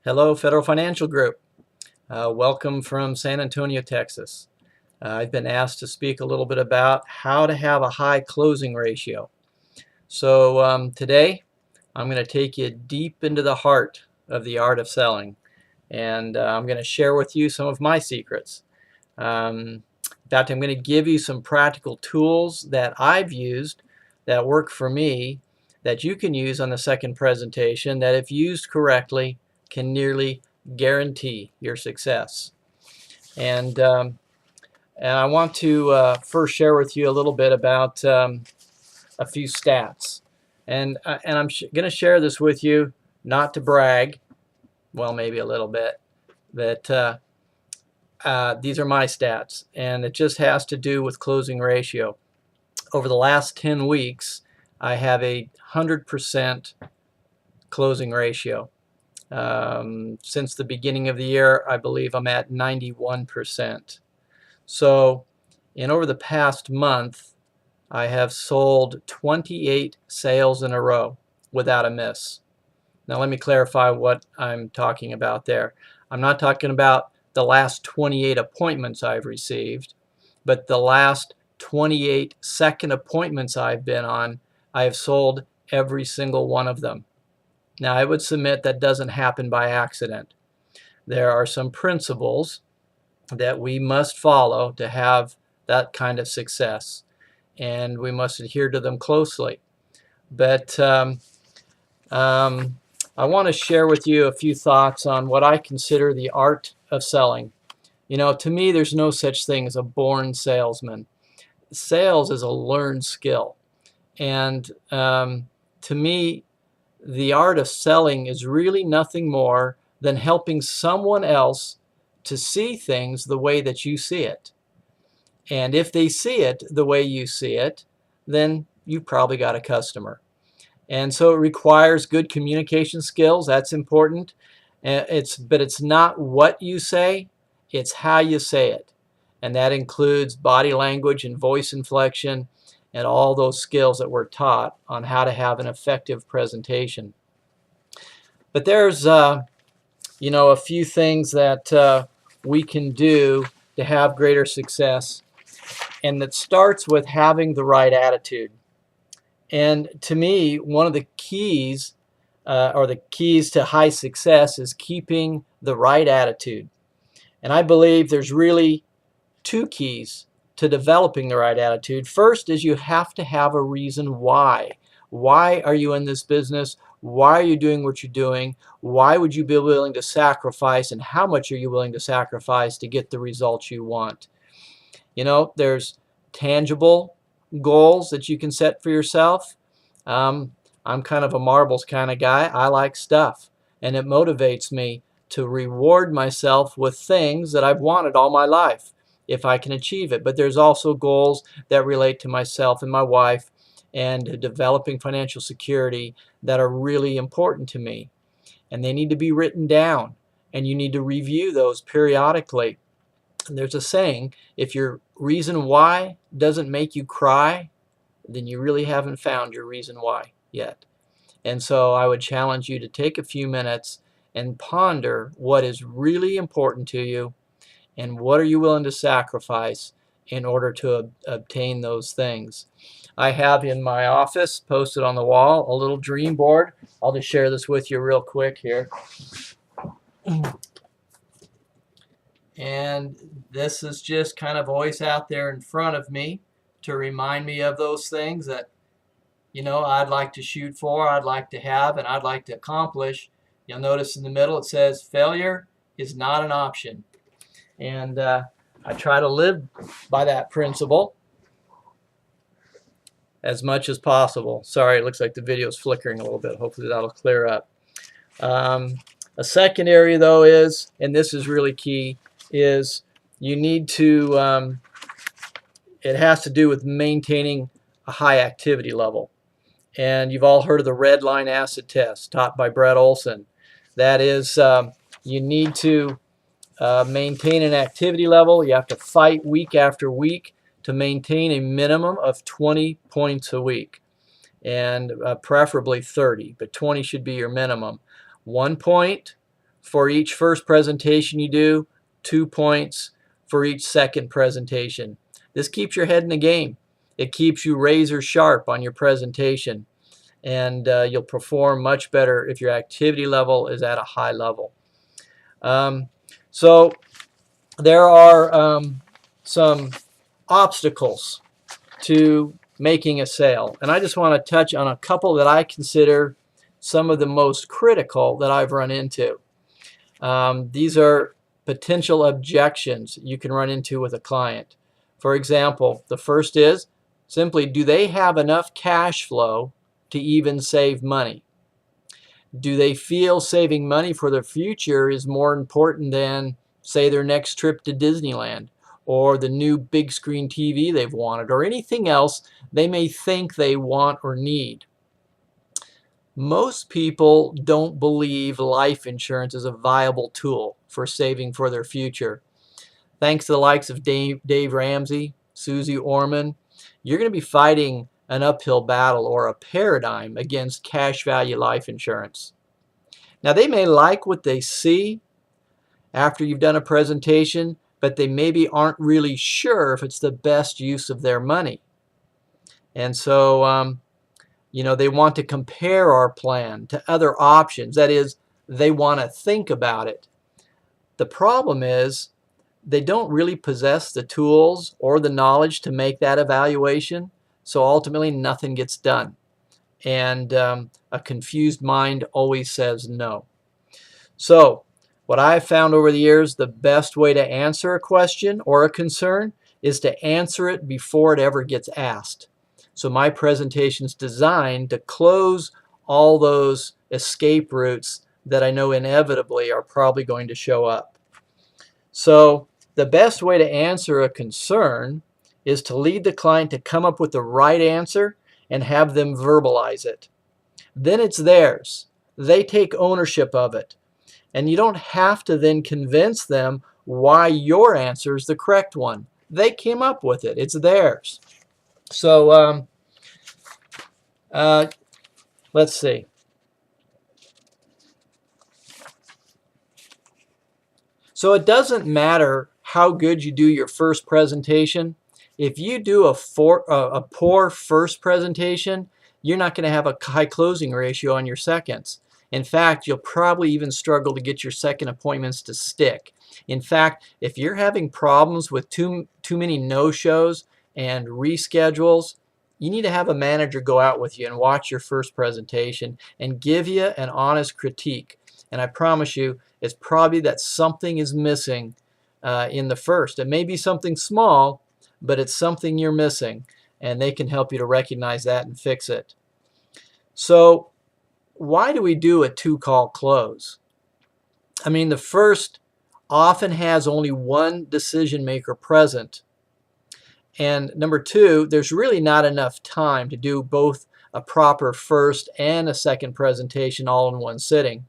Hello, Federal Financial Group. Welcome from San Antonio, Texas. I've been asked to speak a little bit about how to have a high closing ratio. So today I'm going to take you deep into the heart of the art of selling, and I'm going to share with you some of my secrets. In fact, I'm going to give you some practical tools that I've used that work for me that you can use on the second presentation that, if used correctly, can nearly guarantee your success. And I want to first share with you a little bit about a few stats. And I'm going to share this with you not to brag, well, maybe a little bit, that these are my stats, and it just has to do with closing ratio. Over the last 10 weeks, I have a 100% closing ratio. Since the beginning of the year, I believe I'm at 91%. So, over the past month, I have sold 28 sales in a row without a miss. Now, let me clarify what I'm talking about there. I'm not talking about the last 28 appointments I've received, but the last 28 second appointments I've been on, I have sold every single one of them. Now, I would submit that doesn't happen by accident. There are some principles that we must follow to have that kind of success, and we must adhere to them closely. But I want to share with you a few thoughts on what I consider the art of selling. To me, there's no such thing as a born salesman. Sales is a learned skill. And to me, the art of selling is really nothing more than helping someone else to see things the way that you see it. And if they see it the way you see it, then you've probably got a customer. And so it requires good communication skills. That's important. But it's not what you say, it's how you say it. And that includes body language and voice inflection and all those skills that we're taught on how to have an effective presentation. But there's a few things that we can do to have greater success, and that starts with having the right attitude. And to me, one of the keys or the keys to high success is keeping the right attitude. And I believe there's really two keys to developing the right attitude. First is you have to have a reason why. Why are you in this business? Why are you doing what you're doing? Why would you be willing to sacrifice, and how much are you willing to sacrifice to get the results you want? There's tangible goals that you can set for yourself. I'm kind of a marbles kind of guy. I like stuff, and it motivates me to reward myself with things that I've wanted all my life if I can achieve it. But there's also goals that relate to myself and my wife and developing financial security that are really important to me, and they need to be written down, and you need to review those periodically. There's a saying, if your reason why doesn't make you cry, then you really haven't found your reason why yet. And so I would challenge you to take a few minutes and ponder what is really important to you and what are you willing to sacrifice in order to obtain those things. I have in my office, posted on the wall, a little dream board. I'll just share this with you real quick here. And this is just kind of always out there in front of me to remind me of those things that, I'd like to shoot for, I'd like to have, and I'd like to accomplish. You'll notice in the middle it says failure is not an option. And I try to live by that principle as much as possible. Sorry, it looks like the video is flickering a little bit. Hopefully that'll clear up. A second area, though, is, and this is really key, is you need to, it has to do with maintaining a high activity level. And you've all heard of the red line acid test taught by Brett Olson. That is, you need to maintain an activity level. You have to fight week after week to maintain a minimum of 20 points a week, and preferably 30, but 20 should be your minimum. 1 point for each first presentation you do, 2 points for each second presentation. This keeps your head in the game. It keeps you razor sharp on your presentation, and you'll perform much better if your activity level is at a high level. So there are some obstacles to making a sale, and I just want to touch on a couple that I consider some of the most critical that I've run into. These are potential objections you can run into with a client. For example, the first is simply, do they have enough cash flow to even save money? Do they feel saving money for their future is more important than, say, their next trip to Disneyland, or the new big screen TV they've wanted, or anything else they may think they want or need? Most people don't believe life insurance is a viable tool for saving for their future. Thanks to the likes of Dave Ramsey, Susie Orman, you're going to be fighting an uphill battle or a paradigm against cash value life insurance. Now, they may like what they see after you've done a presentation, but they maybe aren't really sure if it's the best use of their money. And so, they want to compare our plan to other options. That is, they want to think about it. The problem is they don't really possess the tools or the knowledge to make that evaluation, so ultimately nothing gets done. And a confused mind always says no. So what I've found over the years, the best way to answer a question or a concern is to answer it before it ever gets asked. So my presentation is designed to close all those escape routes that I know inevitably are probably going to show up. So the best way to answer a concern is to lead the client to come up with the right answer and have them verbalize it. Then it's theirs. They take ownership of it. And you don't have to then convince them why your answer is the correct one. They came up with it. It's theirs. So let's see. So it doesn't matter how good you do your first presentation. If you do a poor first presentation, you're not going to have a high closing ratio on your seconds. In fact, you'll probably even struggle to get your second appointments to stick. In fact, if you're having problems with too many no-shows and reschedules, you need to have a manager go out with you and watch your first presentation and give you an honest critique. And I promise you, it's probably that something is missing in the first. It may be something small, but it's something you're missing, and they can help you to recognize that and fix it. So why do we do a two-call close? I mean, the first often has only one decision maker present. And number two, there's really not enough time to do both a proper first and a second presentation all in one sitting.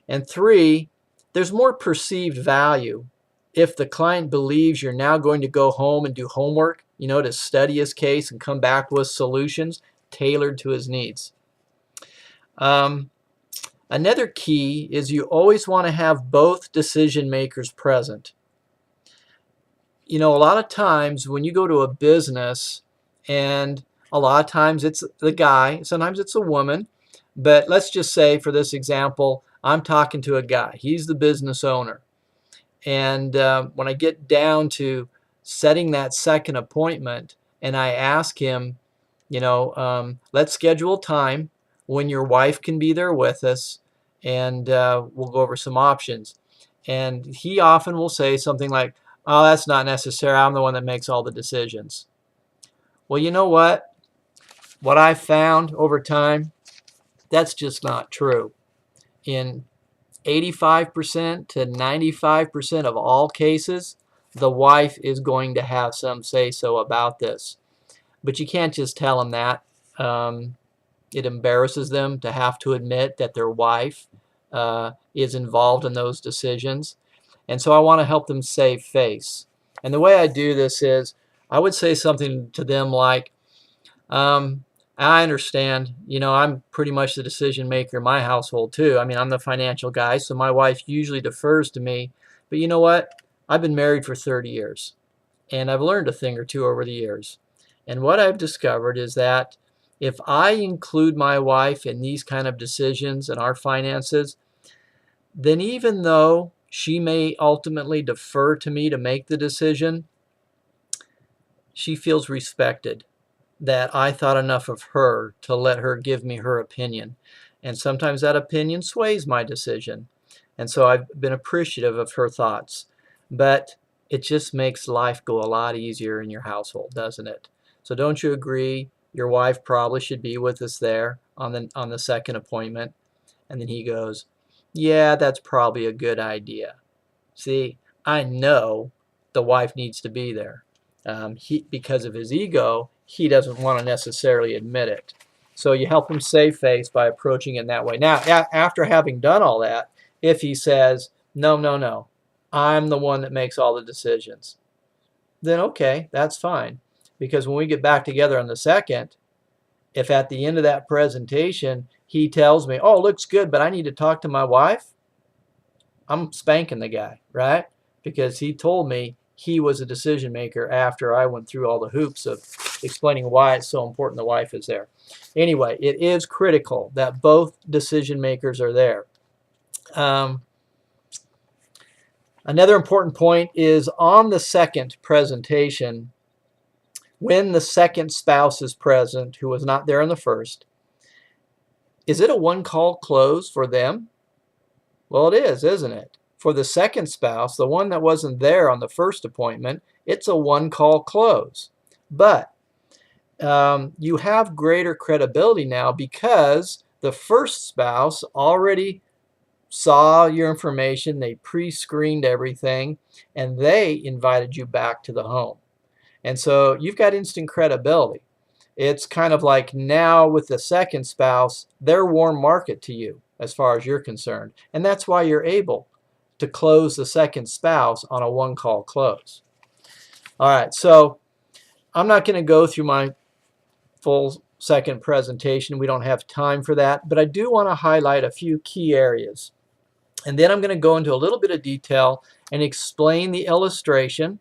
And three, there's more perceived value if the client believes you're now going to go home and do homework, to study his case and come back with solutions tailored to his needs. Another key is you always want to have both decision makers present. A lot of times when you go to a business, and a lot of times it's the guy, sometimes it's a woman, but let's just say for this example, I'm talking to a guy. He's the business owner. And when I get down to setting that second appointment and I ask him, let's schedule a time when your wife can be there with us, and we'll go over some options. And he often will say something like, oh, that's not necessary. I'm the one that makes all the decisions. Well, you know what? What I've found over time, that's just not true. In 85% to 95% of all cases, the wife is going to have some say-so about this. But you can't just tell them that. It embarrasses them to have to admit that their wife is involved in those decisions. And so I want to help them save face. And the way I do this is I would say something to them like, I understand. You know, I'm pretty much the decision maker in my household too. I mean, I'm the financial guy, so my wife usually defers to me. But you know what? I've been married for 30 years, and I've learned a thing or two over the years. And what I've discovered is that if I include my wife in these kind of decisions and our finances, then even though she may ultimately defer to me to make the decision, she feels respected, that I thought enough of her to let her give me her opinion. And sometimes that opinion sways my decision. And so I've been appreciative of her thoughts. But it just makes life go a lot easier in your household, doesn't it? So don't you agree your wife probably should be with us there on the second appointment? And then he goes, yeah, that's probably a good idea. See, I know the wife needs to be there. Because of his ego, he doesn't want to necessarily admit it. So you help him save face by approaching it in that way. Now, after having done all that, if he says, no, no, no, I'm the one that makes all the decisions, then okay, that's fine. Because when we get back together on the second, if at the end of that presentation he tells me, oh, it looks good, but I need to talk to my wife, I'm spanking the guy, right? Because he told me he was a decision maker after I went through all the hoops of explaining why it's so important the wife is there. Anyway, it is critical that both decision makers are there. Another important point is on the second presentation, when the second spouse is present who was not there in the first, is it a one-call close for them? Well, it is, isn't it? For the second spouse, the one that wasn't there on the first appointment, it's a one-call close. But you have greater credibility now because the first spouse already saw your information, they pre-screened everything, and they invited you back to the home. And so you've got instant credibility. It's kind of like now with the second spouse, they're warm market to you as far as you're concerned. And that's why you're able to close the second spouse on a one-call close. All right, so I'm not going to go through my full second presentation. We don't have time for that, but I do want to highlight a few key areas. And then I'm going to go into a little bit of detail and explain the illustration,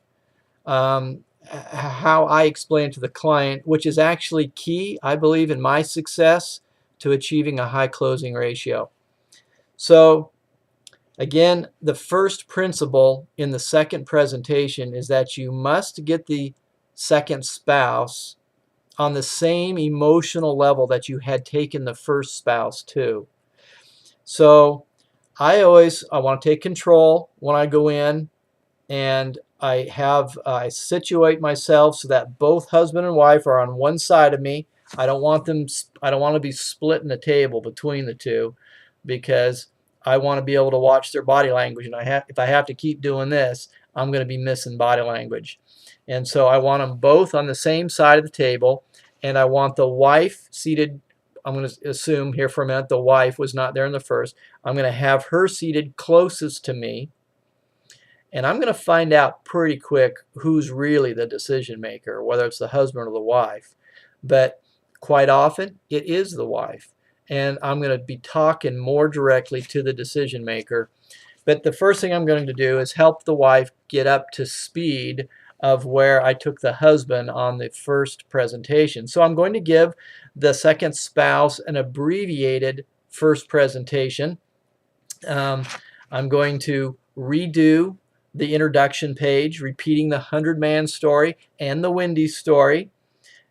how I explain to the client, which is actually key, I believe, in my success to achieving a high closing ratio. So again, the first principle in the second presentation is that you must get the second spouse on the same emotional level that you had taken the first spouse to. So I want to take control when I go in, and I situate myself so that both husband and wife are on one side of me. I don't want to be splitting the table between the two, because I want to be able to watch their body language, and if I have to keep doing this, I'm going to be missing body language. And so I want them both on the same side of the table, and I want the wife seated. I'm going to assume here for a minute the wife was not there in the first. I'm going to have her seated closest to me, and I'm going to find out pretty quick who's really the decision maker, whether it's the husband or the wife. But quite often it is the wife, and I'm going to be talking more directly to the decision maker. But the first thing I'm going to do is help the wife get up to speed of where I took the husband on the first presentation. So I'm going to give the second spouse an abbreviated first presentation. I'm going to redo the introduction page, repeating the 100-man story and the Wendy's story.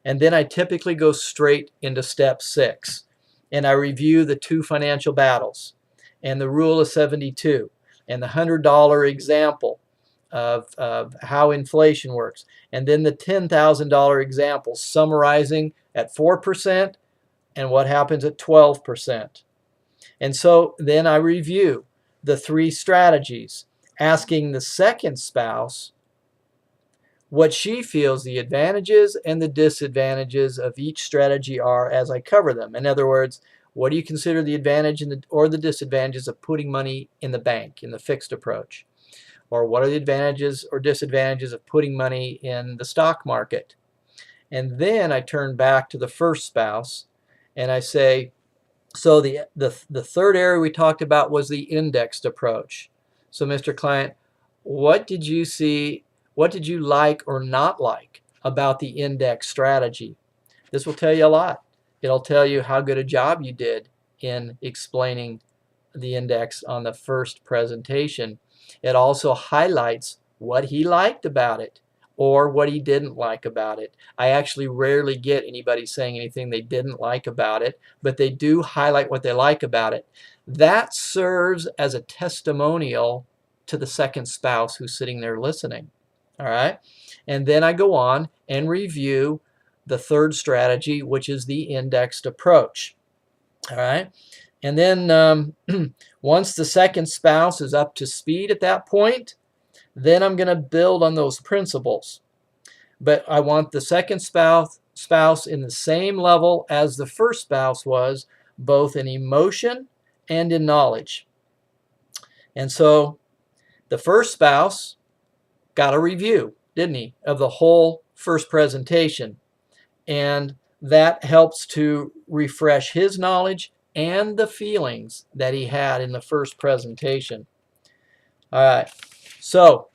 And then I typically go straight into step 6. And I review the 2 financial battles and the rule of 72 and the $100 example of how inflation works. And then the $10,000 example summarizing at 4% and what happens at 12%. And so then I review the 3 strategies, asking the second spouse what she feels the advantages and the disadvantages of each strategy are as I cover them. In other words, what do you consider the advantage or the disadvantages of putting money in the bank in the fixed approach? Or what are the advantages or disadvantages of putting money in the stock market? And then I turn back to the first spouse and I say, so the third area we talked about was the indexed approach. So Mr. Client, what did you see, what did you like or not like about the index strategy? This will tell you a lot. It'll tell you how good a job you did in explaining the index on the first presentation. It also highlights what he liked about it or what he didn't like about it. I actually rarely get anybody saying anything they didn't like about it, but they do highlight what they like about it. That serves as a testimonial to the second spouse who's sitting there listening. All right? And then I go on and review the third strategy, which is the indexed approach. All right? And then once the second spouse is up to speed at that point, then I'm going to build on those principles. But I want the second spouse in the same level as the first spouse was, both in emotion and in knowledge. And so the first spouse got a review, didn't he, of the whole first presentation. And that helps to refresh his knowledge and the feelings that he had in the first presentation. All right, so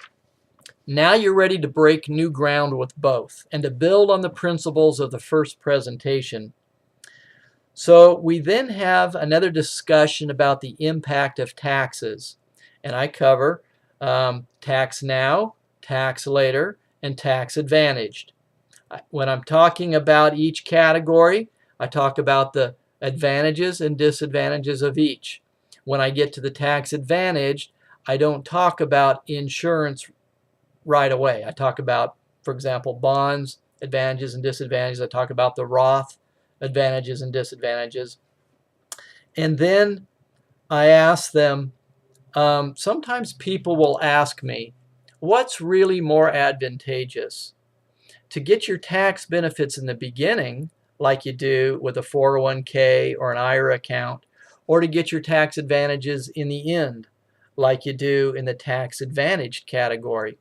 now you're ready to break new ground with both and to build on the principles of the first presentation. So we then have another discussion about the impact of taxes. And I cover tax now, tax later, and tax advantaged. When I'm talking about each category, I talk about the advantages and disadvantages of each. When I get to the tax advantaged, I don't talk about insurance right away. I talk about, for example, bonds, advantages and disadvantages. I talk about the Roth advantages and disadvantages. And then I ask them, sometimes people will ask me, what's really more advantageous? To get your tax benefits in the beginning, like you do with a 401k or an IRA account, or to get your tax advantages in the end, like you do in the tax advantaged category.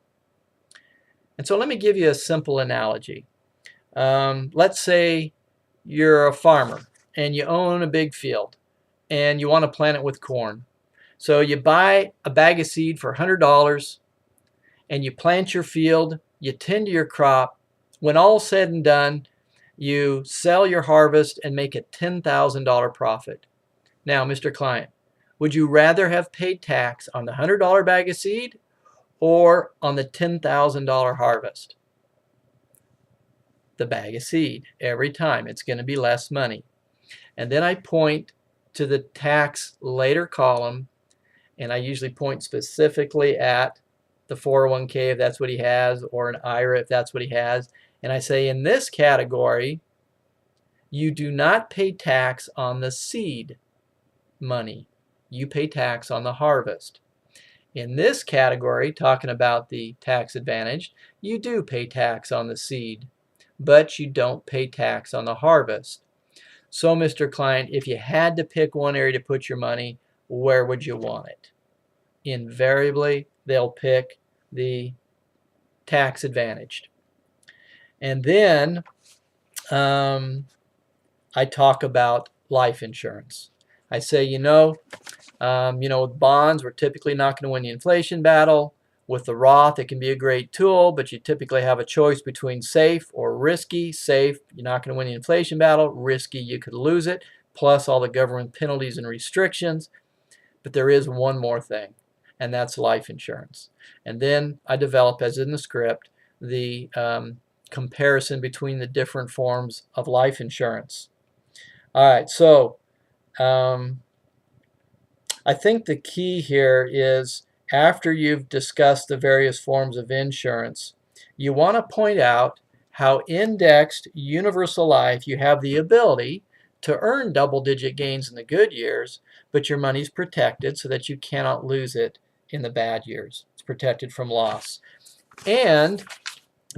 And so let me give you a simple analogy. Let's say you're a farmer and you own a big field and you want to plant it with corn. So you buy a bag of seed for $100 and you plant your field, you tend to your crop. When all's said and done, you sell your harvest and make a $10,000 profit. Now, Mr. Client, would you rather have paid tax on the $100 bag of seed or on the $10,000 harvest? The bag of seed. Every time it's going to be less money. And then I point to the tax later column, and I usually point specifically at the 401k if that's what he has, or an IRA if that's what he has. And I say, in this category, you do not pay tax on the seed money. You pay tax on the harvest. In this category, talking about the tax advantage, you do pay tax on the seed, but you don't pay tax on the harvest. So, Mr. Client, if you had to pick one area to put your money, where would you want it? Invariably, they'll pick the tax advantaged. And then I talk about life insurance. I say, with bonds, we're typically not going to win the inflation battle. With the Roth, it can be a great tool, but you typically have a choice between safe or risky. Safe, you're not going to win the inflation battle. Risky, you could lose it, plus all the government penalties and restrictions. But there is one more thing, and that's life insurance. And then I develop, as in the script, the comparison between the different forms of life insurance. All right, so I think the key here is, after you've discussed the various forms of insurance, you want to point out how indexed universal life, you have the ability to earn double-digit gains in the good years, but your money's protected so that you cannot lose it in the bad years. It's protected from loss. And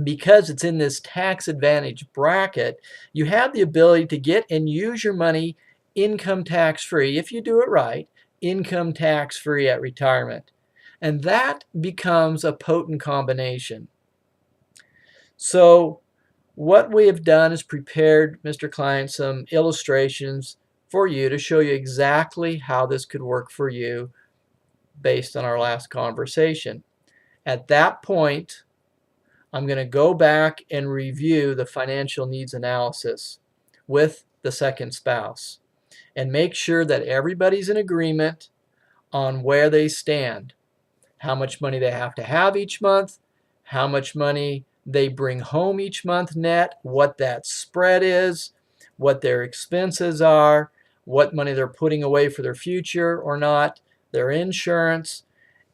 because it's in this tax advantage bracket, you have the ability to get and use your money income tax free, if you do it right, income tax free at retirement. And that becomes a potent combination. So what we have done is prepared, Mr. Client, some illustrations for you to show you exactly how this could work for you based on our last conversation. At that point, I'm going to go back and review the financial needs analysis with the second spouse and make sure that everybody's in agreement on where they stand, how much money they have to have each month, how much money they bring home each month net, what that spread is, what their expenses are, what money they're putting away for their future or not, their insurance.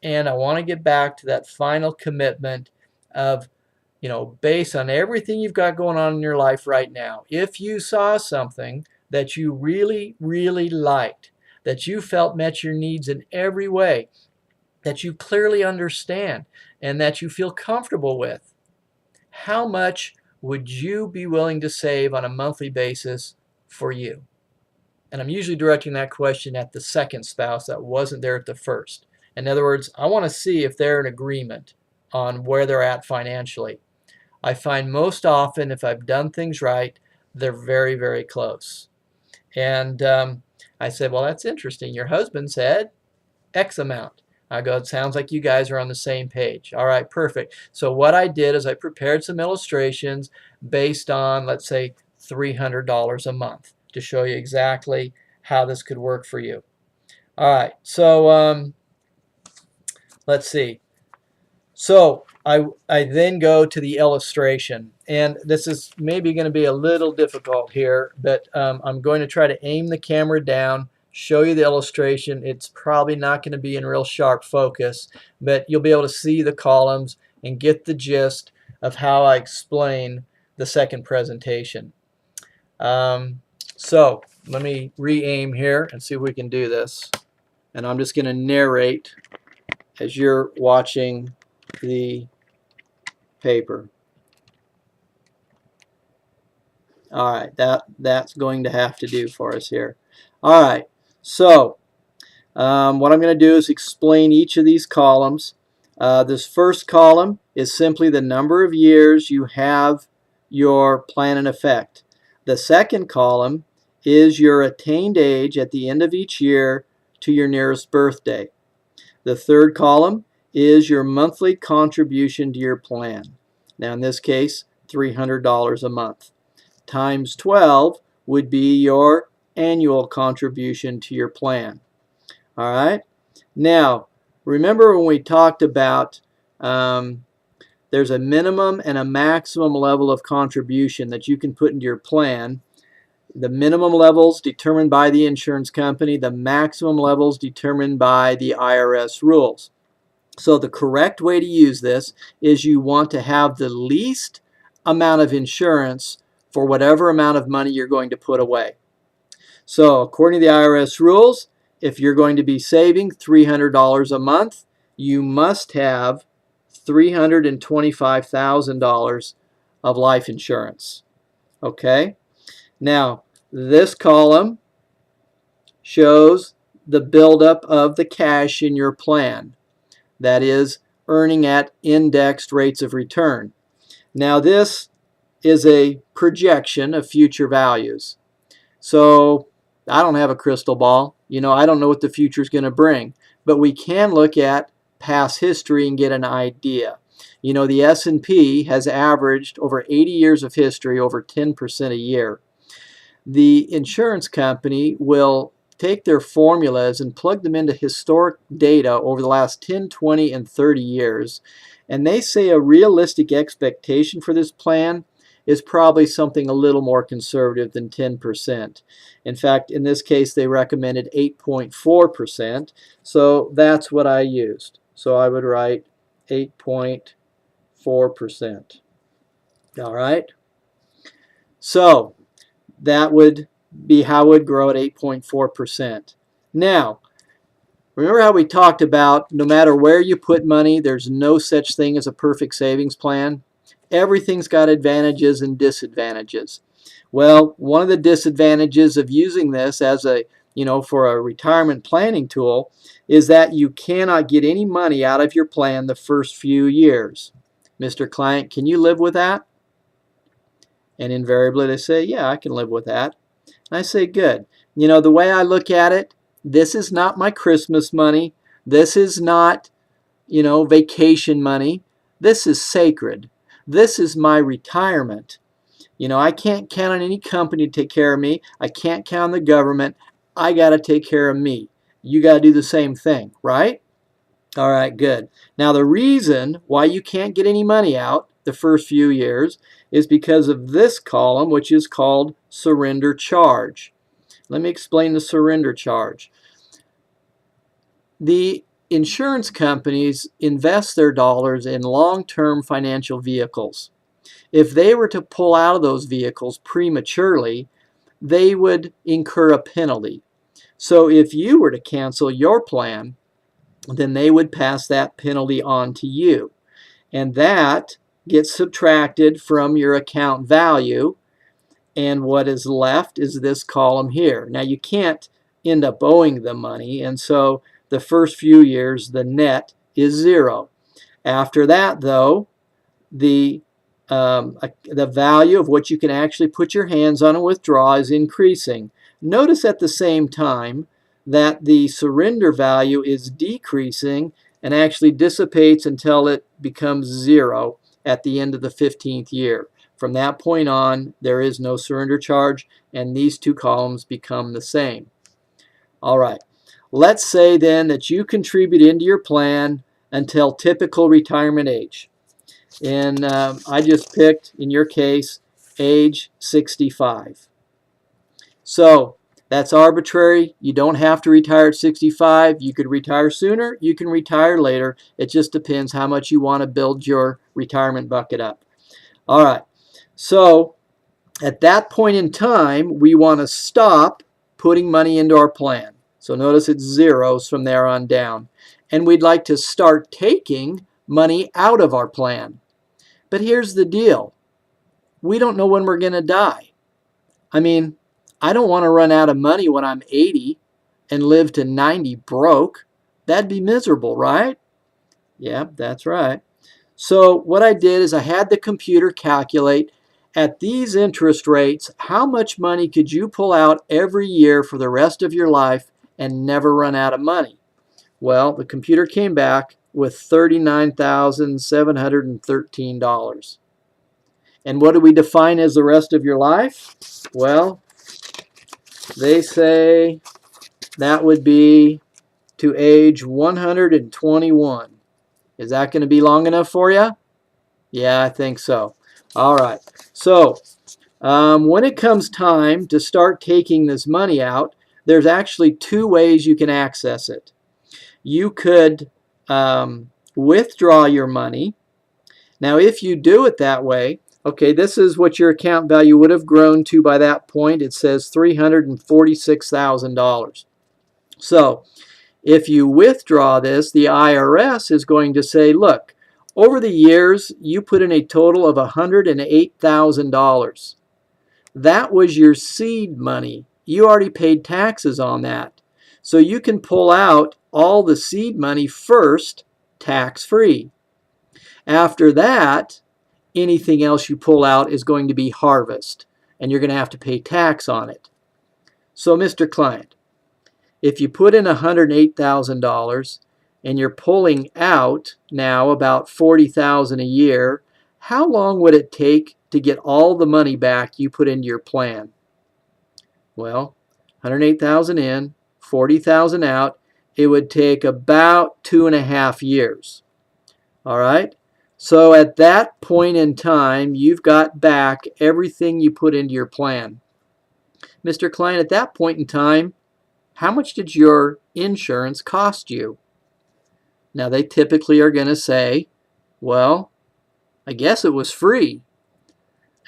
And I want to get back to that final commitment of, based on everything you've got going on in your life right now, if you saw something that you really, really liked, that you felt met your needs in every way, that you clearly understand, and that you feel comfortable with, how much would you be willing to save on a monthly basis for you? And I'm usually directing that question at the second spouse that wasn't there at the first. In other words, I want to see if they're in agreement on where they're at financially. I find most often, if I've done things right, they're very, very close. And I said, well, that's interesting. Your husband said X amount. I go, it sounds like you guys are on the same page. All right, perfect. So what I did is I prepared some illustrations based on, let's say, $300 a month to show you exactly how this could work for you. All right, so let's see. So I then go to the illustration, and this is maybe going to be a little difficult here, but I'm going to try to aim the camera down, show you the illustration. It's probably not going to be in real sharp focus, but you'll be able to see the columns and get the gist of how I explain the second presentation. So let me re-aim here and see if we can do this. And I'm just going to narrate as you're watching the paper. All right, that's going to have to do for us here. All right, so what I'm going to do is explain each of these columns. This first column is simply the number of years you have your plan in effect. The second column is your attained age at the end of each year to your nearest birthday. The third column is your monthly contribution to your plan. Now in this case, $300 a month. Times 12 would be your annual contribution to your plan. All right. Now, remember when we talked about there's a minimum and a maximum level of contribution that you can put into your plan. The minimum levels determined by the insurance company, the maximum levels determined by the IRS rules. So the correct way to use this is you want to have the least amount of insurance for whatever amount of money you're going to put away. So according to the IRS rules, if you're going to be saving $300 a month, you must have $325,000 of life insurance. Okay? Now, this column shows the buildup of the cash in your plan. That is, earning at indexed rates of return. Now, this is a projection of future values. So, I don't have a crystal ball. I don't know what the future is going to bring. But we can look at past history and get an idea. The S&P has averaged over 80 years of history over 10% a year. The insurance company will take their formulas and plug them into historic data over the last 10, 20, and 30 years. And they say a realistic expectation for this plan is probably something a little more conservative than 10%. In fact, in this case, they recommended 8.4%. So that's what I used. So I would write 8.4%. All right? So that would be how it would grow at 8.4%. Now, remember how we talked about no matter where you put money, there's no such thing as a perfect savings plan? Everything's got advantages and disadvantages. Well, one of the disadvantages of using this as for a retirement planning tool is that you cannot get any money out of your plan the first few years. Mr. Client, can you live with that? And invariably they say, yeah, I can live with that. And I say, good. You know, the way I look at it, this is not my Christmas money. This is not, you know, vacation money. This is sacred. This is my retirement. You know, I can't count on any company to take care of me. I can't count on the government. I got to take care of me. You got to do the same thing, right? All right, good. Now, the reason why you can't get any money out the first few years is because of this column, which is called surrender charge. Let me explain the surrender charge. The insurance companies invest their dollars in long-term financial vehicles. If they were to pull out of those vehicles prematurely, they would incur a penalty. So if you were to cancel your plan, then they would pass that penalty on to you. And that gets subtracted from your account value. And what is left is this column here. Now you can't end up owing the money. And so the first few years, the net is zero. After that, though, the value of what you can actually put your hands on and withdraw is increasing. Notice at the same time that the surrender value is decreasing and actually dissipates until it becomes zero at the end of the 15th year. From that point on, there is no surrender charge, and these two columns become the same. All right. Let's say then that you contribute into your plan until typical retirement age. And I just picked, in your case, age 65. So that's arbitrary. You don't have to retire at 65. You could retire sooner. You can retire later. It just depends how much you want to build your retirement bucket up. All right. So at that point in time, we want to stop putting money into our plan. So notice it's zeros from there on down. And we'd like to start taking money out of our plan. But here's the deal. We don't know when we're going to die. I mean, I don't want to run out of money when I'm 80 and live to 90 broke. That'd be miserable, right? Yeah, that's right. So what I did is I had the computer calculate at these interest rates, how much money could you pull out every year for the rest of your life and never run out of money? Well, the computer came back with $39,713. And what do we define as the rest of your life? Well, they say that would be to age 121. Is that going to be long enough for you? Yeah, I think so. All right. So when it comes time to start taking this money out, there's actually two ways you can access it. You could withdraw your money. Now, if you do it that way, okay, this is what your account value would have grown to by that point. It says $346,000. So if you withdraw this, the IRS is going to say, look, over the years, you put in a total of $108,000. That was your seed money. You already paid taxes on that. So you can pull out all the seed money first, tax-free. After that, anything else you pull out is going to be harvest, and you're going to have to pay tax on it. So, Mr. Client, if you put in $108,000 and you're pulling out now about $40,000 a year, how long would it take to get all the money back you put into your plan? Well, $108,000 in, $40,000 out, it would take about 2.5 years. All right? So at that point in time, you've got back everything you put into your plan. Mr. Client, at that point in time, how much did your insurance cost you? Now, they typically are going to say, well, I guess it was free.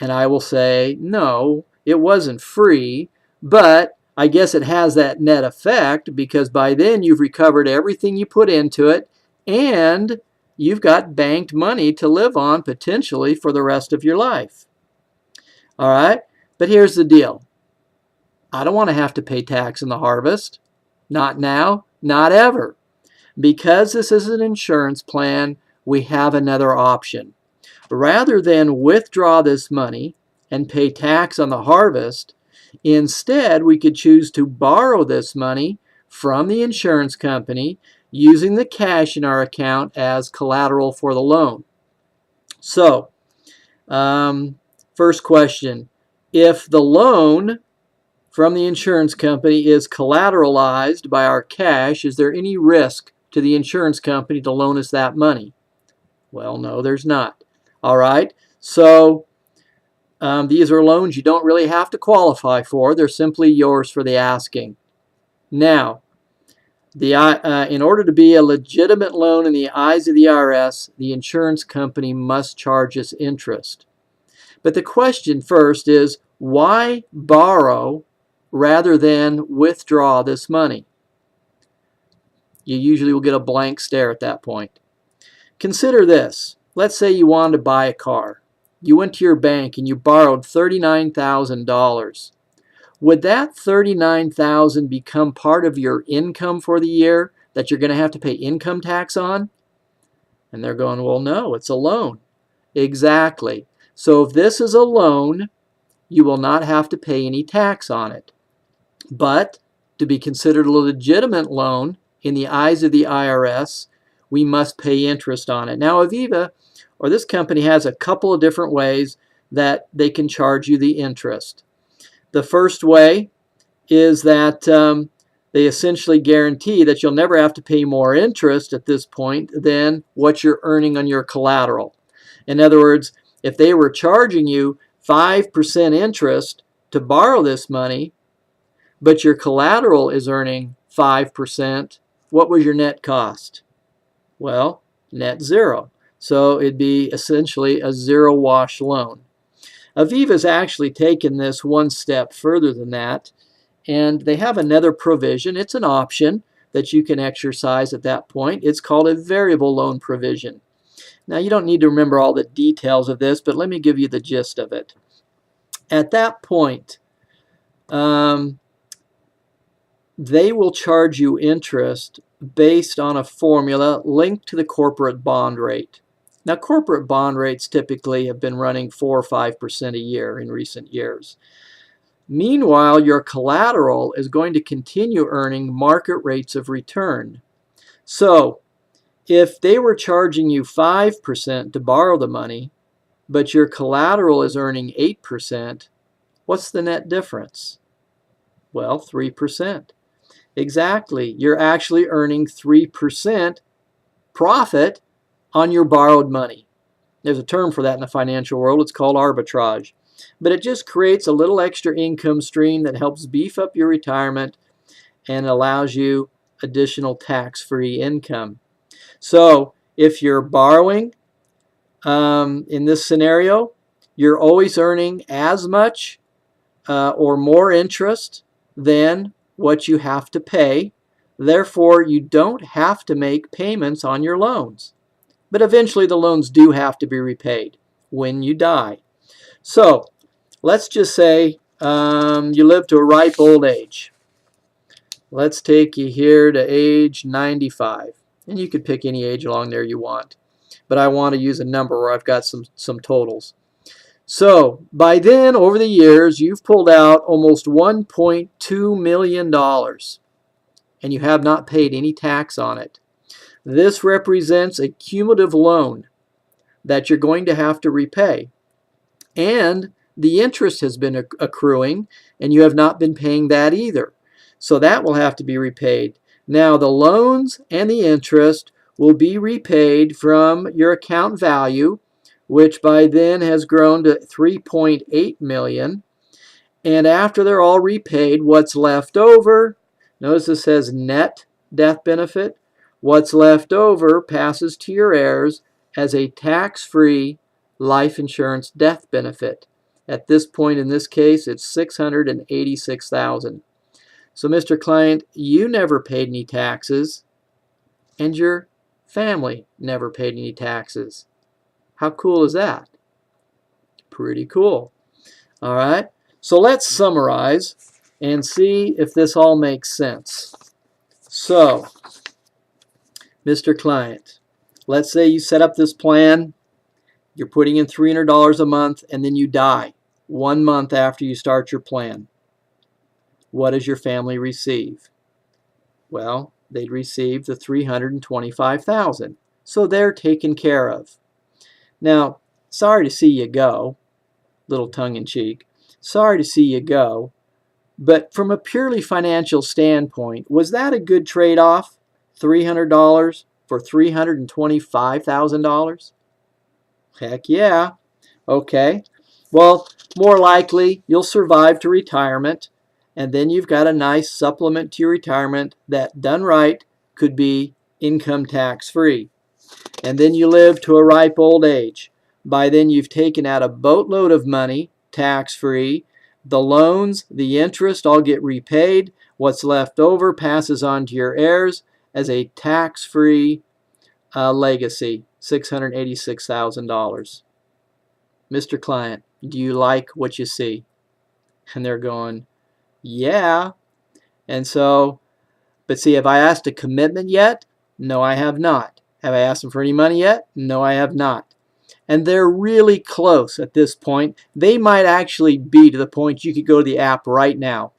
And I will say, no, it wasn't free, but I guess it has that net effect because by then you've recovered everything you put into it and you've got banked money to live on potentially for the rest of your life. All right, but here's the deal. I don't want to have to pay tax on the harvest. Not now, not ever. Because this is an insurance plan, we have another option. Rather than withdraw this money and pay tax on the harvest. Instead, we could choose to borrow this money from the insurance company using the cash in our account as collateral for the loan. So, first question, if the loan from the insurance company is collateralized by our cash, is there any risk to the insurance company to loan us that money? Well, no, there's not. All right, so these are loans you don't really have to qualify for. They're simply yours for the asking. Now, in order to be a legitimate loan in the eyes of the IRS, the insurance company must charge us interest. But the question first is, why borrow rather than withdraw this money? You usually will get a blank stare at that point. Consider this. Let's say you wanted to buy a car. You went to your bank and you borrowed $39,000. Would that $39,000 become part of your income for the year that you're going to have to pay income tax on? And they're going, well, no, it's a loan. Exactly. So if this is a loan, you will not have to pay any tax on it. But to be considered a legitimate loan in the eyes of the IRS, we must pay interest on it. Now, Aviva, or this company, has a couple of different ways that they can charge you the interest. The first way is that they essentially guarantee that you'll never have to pay more interest at this point than what you're earning on your collateral. In other words, if they were charging you 5% interest to borrow this money, but your collateral is earning 5%, what was your net cost? Well, net zero. So it'd be essentially a zero-wash loan. Aviva's actually taken this one step further than that, and they have another provision. It's an option that you can exercise at that point. It's called a variable loan provision. Now, you don't need to remember all the details of this, but let me give you the gist of it. At that point, they will charge you interest based on a formula linked to the corporate bond rate. Now, corporate bond rates typically have been running 4 or 5% a year in recent years. Meanwhile, your collateral is going to continue earning market rates of return. So, if they were charging you 5% to borrow the money, but your collateral is earning 8%, what's the net difference? Well, 3%. Exactly. You're actually earning 3% profit on your borrowed money. There's a term for that in the financial world. It's called arbitrage. But it just creates a little extra income stream that helps beef up your retirement and allows you additional tax-free income. So if you're borrowing in this scenario, you're always earning as much or more interest than what you have to pay. Therefore, you don't have to make payments on your loans. But eventually the loans do have to be repaid when you die. So let's just say you live to a ripe old age. Let's take you here to age 95. And you could pick any age along there you want. But I want to use a number where I've got some totals. So by then, over the years, you've pulled out almost $1.2 million. And you have not paid any tax on it. This represents a cumulative loan that you're going to have to repay. And the interest has been accruing, and you have not been paying that either. So that will have to be repaid. Now, the loans and the interest will be repaid from your account value, which by then has grown to $3.8 million. And after they're all repaid, what's left over, notice it says net death benefit. What's left over passes to your heirs as a tax-free life insurance death benefit. At this point in this case, it's $686,000. So, Mr. Client, you never paid any taxes, and your family never paid any taxes. How cool is that? Pretty cool. All right, so let's summarize and see if this all makes sense. So, Mr. Client, let's say you set up this plan, you're putting in $300 a month, and then you die. 1 month after you start your plan, what does your family receive? Well, they'd receive the $325,000. So they're taken care of. Now, sorry to see you go, little tongue in cheek. Sorry to see you go. But from a purely financial standpoint, was that a good trade-off? $300 for $325,000? Heck yeah. Okay. Well, more likely you'll survive to retirement, and then you've got a nice supplement to your retirement that, done right, could be income tax free. And then you live to a ripe old age. By then you've taken out a boatload of money, tax free. The loans, the interest all get repaid. What's left over passes on to your heirs as a tax free legacy, $686,000. Mr. Client, do you like what you see? And they're going, yeah. And so, but see, have I asked a commitment yet? No, I have not. Have I asked them for any money yet? No, I have not. And they're really close at this point. They might actually be to the point you could go to the app right now.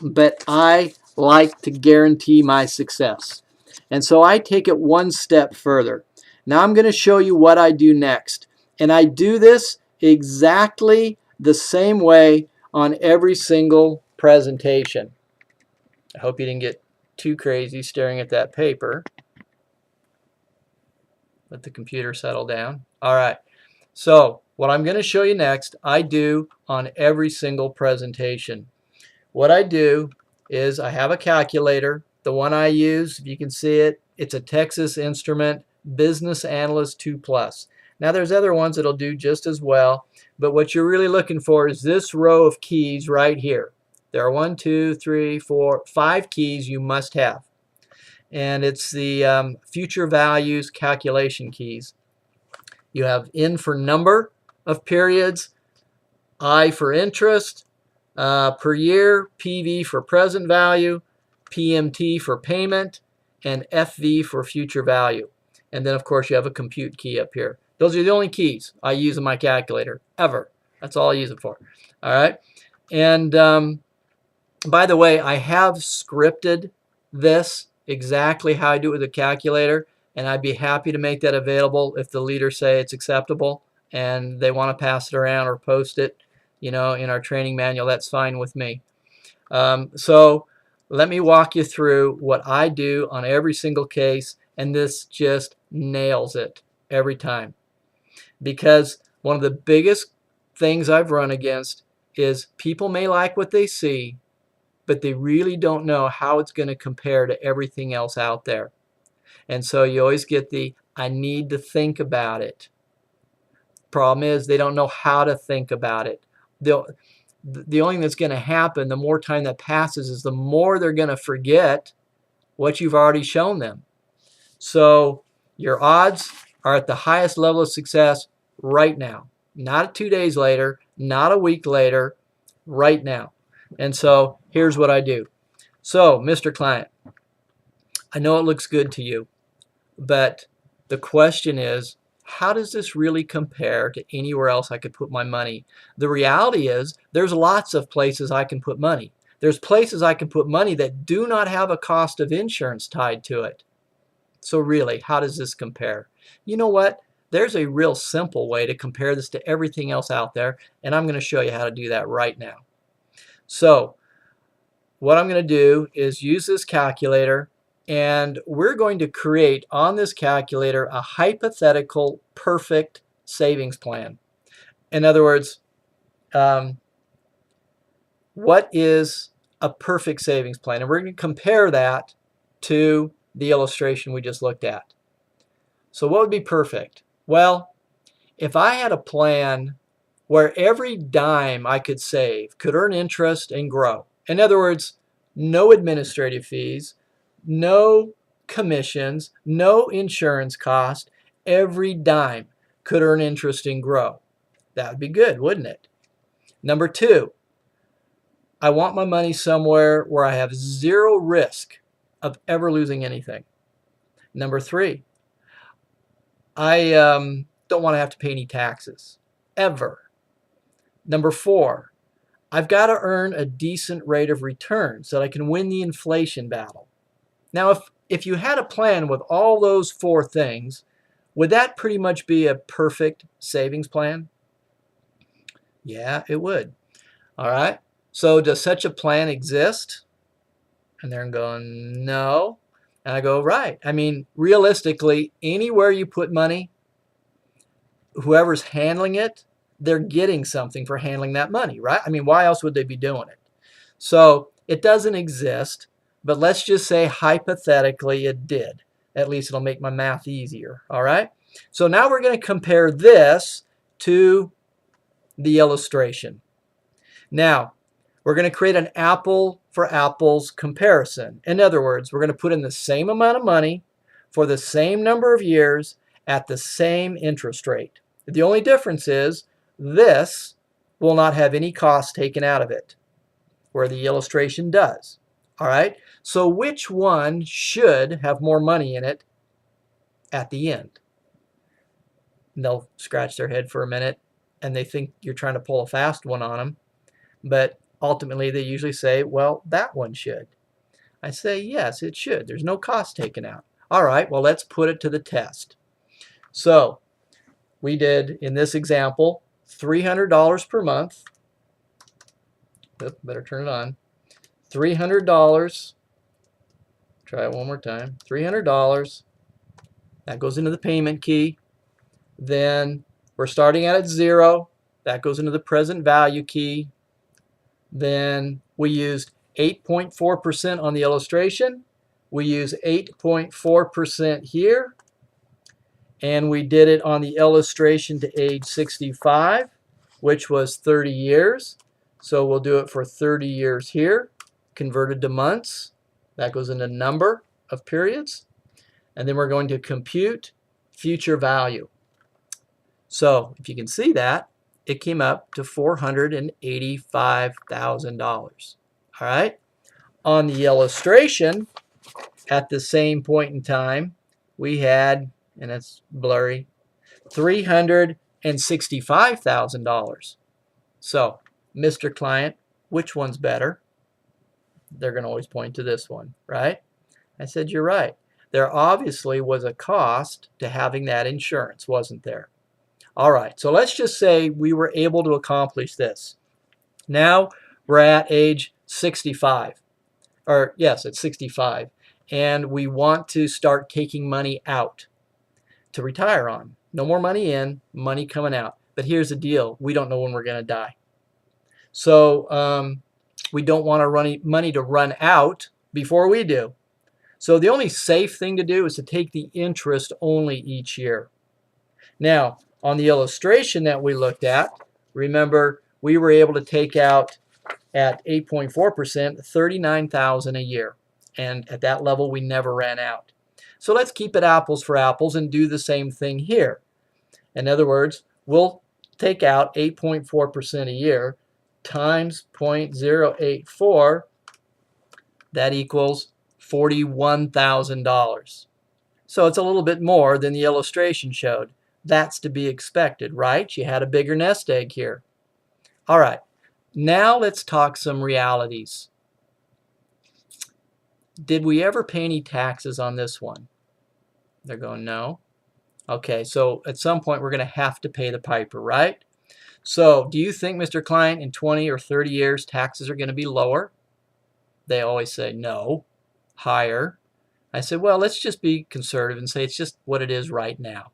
But I like to guarantee my success. And so I take it one step further. Now I'm going to show you what I do next. And I do this exactly the same way on every single presentation. I hope you didn't get too crazy staring at that paper. Let the computer settle down. All right. So what I'm going to show you next, I do on every single presentation. What I do is I have a calculator. The one I use, if you can see it, it's a Texas Instrument Business Analyst 2 Plus. Now there's other ones that'll do just as well, but what you're really looking for is this row of keys right here. There are 1, 2, 3, 4, 5 keys you must have. And it's the future values calculation keys. You have N for number of periods, I for interest, per year, PV for present value, PMT for payment, and FV for future value. And then, of course, you have a compute key up here. Those are the only keys I use in my calculator, ever. That's all I use it for. All right? And by the way, I have scripted this exactly how I do it with a calculator, and I'd be happy to make that available if the leaders say it's acceptable and they want to pass it around or post it, you know, in our training manual. That's fine with me. So let me walk you through what I do on every single case, and this just nails it every time. Because one of the biggest things I've run against is people may like what they see, but they really don't know how it's going to compare to everything else out there. And so you always get the, I need to think about it. Problem is, they don't know how to think about it. The only thing that's going to happen, the more time that passes, is the more they're going to forget what you've already shown them. So your odds are at the highest level of success right now. Not 2 days later, not a week later, right now. And so here's what I do. So, Mr. Client, I know it looks good to you, but the question is, how does this really compare to anywhere else I could put my money? The reality is there's lots of places I can put money. There's places I can put money that do not have a cost of insurance tied to it. So really, how does this compare? You know what? There's a real simple way to compare this to everything else out there, and I'm going to show you how to do that right now. So what I'm going to do is use this calculator, and we're going to create on this calculator a hypothetical perfect savings plan. In other words, what is a perfect savings plan? And we're going to compare that to the illustration we just looked at. So what would be perfect? Well, if I had a plan where every dime I could save could earn interest and grow. In other words, no administrative fees, no commissions, no insurance cost. Every dime could earn interest and grow. That would be good, wouldn't it? Number 2, I want my money somewhere where I have zero risk of ever losing anything. Number 3, I don't want to have to pay any taxes, ever. Number 4, I've got to earn a decent rate of return so that I can win the inflation battle. Now, if you had a plan with all those 4 things, would that pretty much be a perfect savings plan? Yeah, it would. All right. So does such a plan exist? And they're going, no. And I go, right. I mean, realistically, anywhere you put money, whoever's handling it, they're getting something for handling that money, right? I mean, why else would they be doing it? So it doesn't exist, but let's just say hypothetically it did. At least it'll make my math easier, all right? So now we're going to compare this to the illustration. Now, we're going to create an apple for apples comparison. In other words, we're going to put in the same amount of money for the same number of years at the same interest rate. The only difference is this will not have any cost taken out of it, where the illustration does. All right? So which one should have more money in it at the end? And they'll scratch their head for a minute, and they think you're trying to pull a fast one on them. But ultimately, they usually say, well, that one should. I say, yes, it should. There's no cost taken out. All right, well, let's put it to the test. So we did, in this example, $300 per month. Oop, better turn it on. $300. Try it one more time. $300. That goes into the payment key. Then we're starting out at 0. That goes into the present value key. Then we used 8.4% on the illustration. We use 8.4% here. And we did it on the illustration to age 65, which was 30 years. So we'll do it for 30 years here, converted to months. That goes into number of periods. And then we're going to compute future value. So if you can see that, it came up to $485,000. All right. On the illustration, at the same point in time, we had, and it's blurry, $365,000. So, Mr. Client, which one's better? They're going to always point to this one, right? I said, you're right. There obviously was a cost to having that insurance, wasn't there? All right, so let's just say we were able to accomplish this. Now we're at age 65, or yes, at 65, and we want to start taking money out to retire on. No more money in, money coming out. But here's the deal, we don't know when we're going to die. So we don't want our money to run out before we do. So the only safe thing to do is to take the interest only each year. Now, on the illustration that we looked at, remember we were able to take out at 8.4% $39,000 a year. And at that level, we never ran out. So let's keep it apples for apples and do the same thing here. In other words, we'll take out 8.4% a year times 0.084. That equals $41,000. So it's a little bit more than the illustration showed. That's to be expected, right? You had a bigger nest egg here. All right, now let's talk some realities. Did we ever pay any taxes on this one? They're going, no. Okay, so at some point we're going to have to pay the piper, right? So do you think, Mr. Client, in 20 or 30 years taxes are going to be lower? They always say no, higher. I said, well, let's just be conservative and say it's just what it is right now.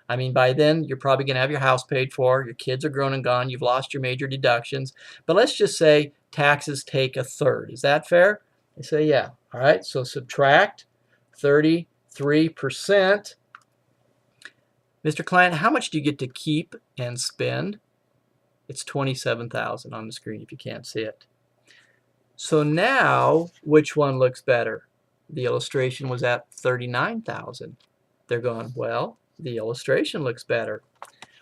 I mean, by then, you're probably going to have your house paid for, your kids are grown and gone, you've lost your major deductions. But let's just say taxes take 1/3. Is that fair? They say, yeah. All right, so subtract 33%. Mr. Client, how much do you get to keep and spend? It's $27,000 on the screen if you can't see it. So now, which one looks better? The illustration was at $39,000. They're going, well, the illustration looks better.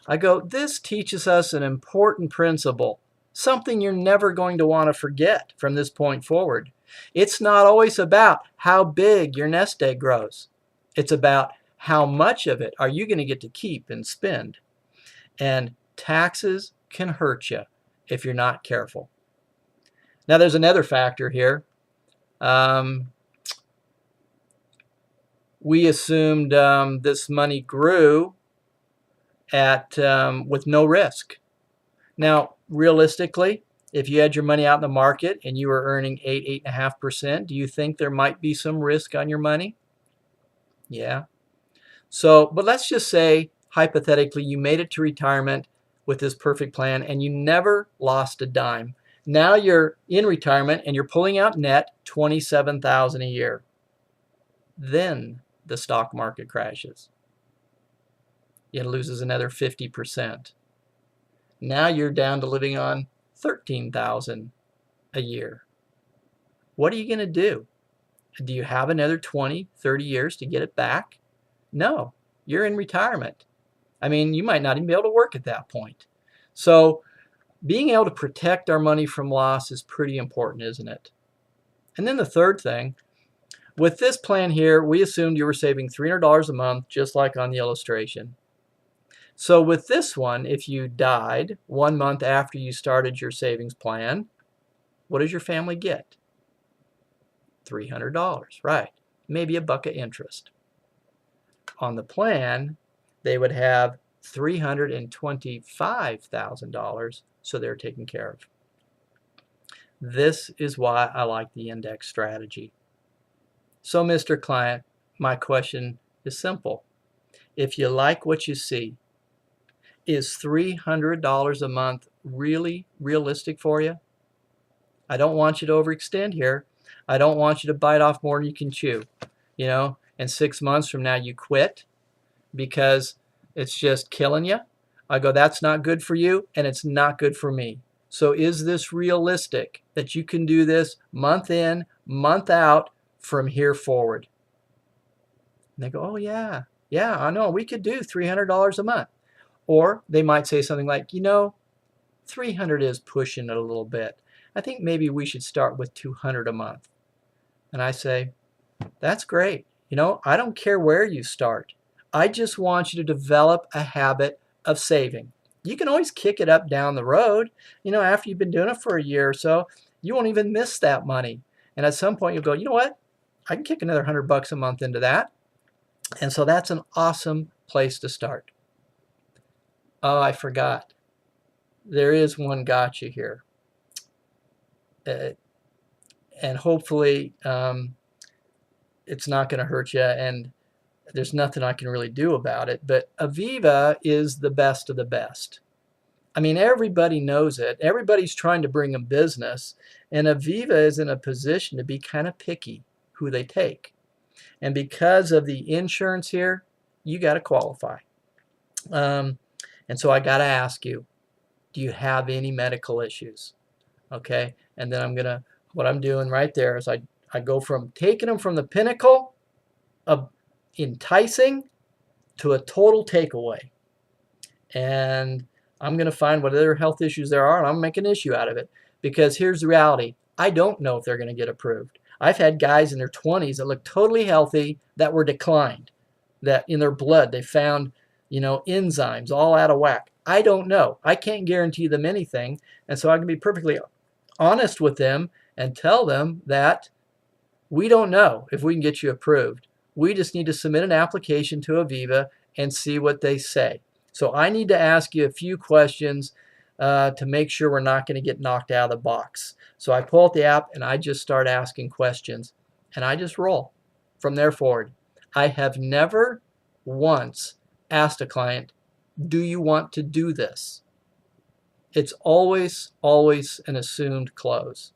I go, this teaches us an important principle, something you're never going to want to forget from this point forward. It's not always about how big your nest egg grows. It's about how much of it are you going to get to keep and spend. And taxes can hurt you. if you're not careful. Now there's another factor here. We assumed this money grew at with no risk. Now, realistically, if you had your money out in the market and you were earning 8.5%, do you think there might be some risk on your money? Yeah. So, but let's just say, hypothetically, you made it to retirement with this perfect plan and you never lost a dime. Now you're in retirement and you're pulling out net $27,000 a year. Then the stock market crashes. It loses another 50%. Now you're down to living on $13,000 a year. What are you going to do? Do you have another 20, 30 years to get it back? No, you're in retirement. I mean, you might not even be able to work at that point. So being able to protect our money from loss is pretty important, isn't it? And then the third thing, with this plan here, we assumed you were saving $300 a month, just like on the illustration. So with this one, if you died 1 month after you started your savings plan, what does your family get? $300, right? Maybe a buck of interest. On the plan, they would have $325,000, so they're taken care of. This is why I like the index strategy. So, Mr. Client, my question is simple. If you like what you see, is $300 a month really realistic for you? I don't want you to overextend here. I don't want you to bite off more than you can chew. You know, and 6 months from now you quit because it's just killing you. I go, that's not good for you and it's not good for me. So is this realistic that you can do this month in, month out from here forward? And they go, oh yeah, I know, we could do $300 a month. Or they might say something like, you know, 300 is pushing it a little bit. I think maybe we should start with 200 a month. And I say, that's great. You know, I don't care where you start. I just want you to develop a habit of saving. You can always kick it up down the road. You know, after you've been doing it for a year or so, you won't even miss that money. And at some point you'll go, you know what? I can kick another $100 a month into that. And so that's an awesome place to start. Oh, I forgot. There is one gotcha here. And hopefully it's not going to hurt you, and there's nothing I can really do about it. But Aviva is the best of the best. I mean, everybody knows it. Everybody's trying to bring them business, and Aviva is in a position to be kind of picky who they take. And because of the insurance here, you got to qualify. And so I got to ask you, do you have any medical issues? Okay, and then what I'm doing right there is I go from taking them from the pinnacle of enticing to a total takeaway. And I'm going to find what other health issues there are, and I'm going to make an issue out of it. Because here's the reality. I don't know if they're going to get approved. I've had guys in their 20s that look totally healthy that were declined, that in their blood they found, you know, enzymes all out of whack. I don't know. I can't guarantee them anything. And so I can be perfectly honest with them and tell them that we don't know if we can get you approved. We just need to submit an application to Aviva and see what they say. So I need to ask you a few questions to make sure we're not going to get knocked out of the box. So I pull out the app and I just start asking questions and I just roll from there forward. I have never once asked a client, do you want to do this? It's always an assumed close.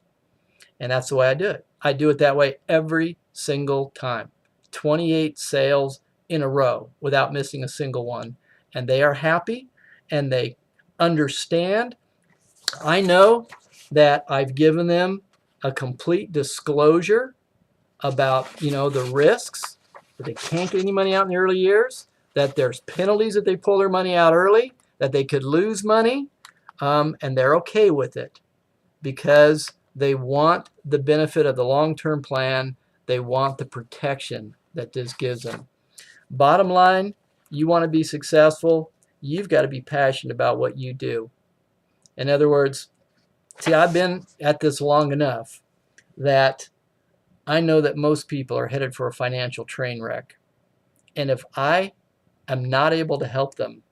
And that's the way I do it. I do it that way every single time. 28 sales in a row without missing a single one. And they are happy and they understand. I know that I've given them a complete disclosure about, you know, the risks, that they can't get any money out in the early years, that there's penalties if they pull their money out early, that they could lose money, and they're okay with it because they want the benefit of the long-term plan. They want the protection that this gives them. Bottom line, you want to be successful, you've got to be passionate about what you do. In other words, See, I've been at this long enough that I know that most people are headed for a financial train wreck. And if I am not able to help them,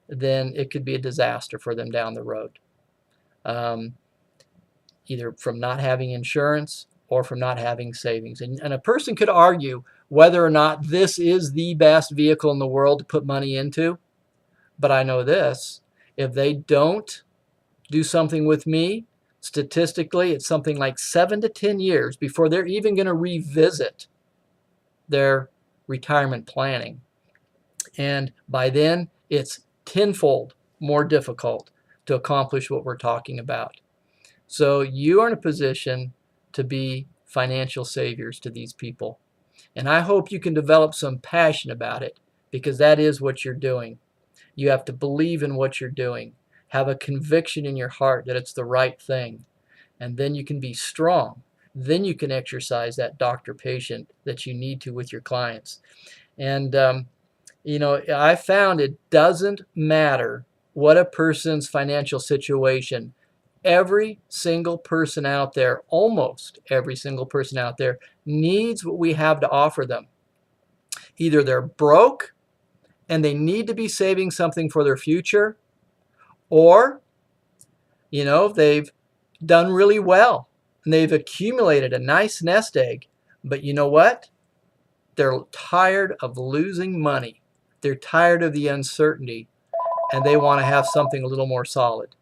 then it could be a disaster for them down the road. Um, Either from not having insurance or from not having savings. And a person could argue whether or not this is the best vehicle in the world to put money into. But I know this, if they don't do something with me, statistically, it's something like 7 to 10 years before they're even going to revisit their retirement planning. And by then, it's tenfold more difficult to accomplish what we're talking about. So you are in a position to be financial saviors to these people. And I hope you can develop some passion about it, because that is what you're doing. You have to believe in what you're doing, have a conviction in your heart that it's the right thing, and then you can be strong. Then you can exercise that doctor-patient that you need to with your clients. And I found it doesn't matter what a person's financial situation. Every single person out there, almost every single person out there, needs what we have to offer them. Either they're broke and they need to be saving something for their future, or they've done really well and they've accumulated a nice nest egg, but you know what? They're tired of losing money. They're tired of the uncertainty, and they want to have something a little more solid.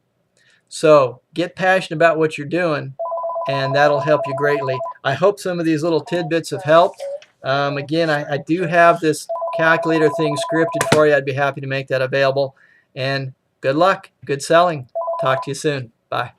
So get passionate about what you're doing, and that'll help you greatly. I hope some of these little tidbits have helped. Again, I do have this calculator thing scripted for you. I'd be happy to make that available. And good luck. Good selling. Talk to you soon. Bye.